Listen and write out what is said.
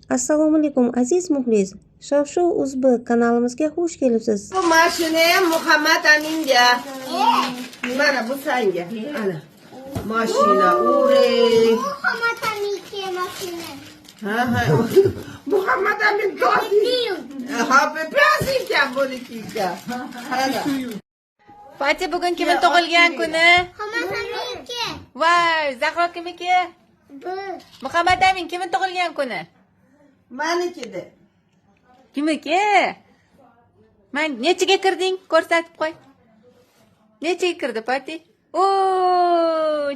Assalomu alaykum aziz muxlis. Shov-shuv Uzbek kanalimizga xush kelibsiz. Bu mashina ham Muhammad Aminga. Mana bu senga. Ana. Mashina, ure. Muhammad Aminga mashina. Ha. Muhammad Amin do'sti. Ha, beprasinka bo'likinga. Ana. Fatih bugun kimning tug'ilgan kuni? Muhammad Aminga. Voy, Zahro kimniki? Bu. Muhammad Amin kimning tug'ilgan kuni? Manikida. Kimniki? Men nechaga kirding? Ko'rsatib qo'y. Nechaga kirdi Fatih? Oo!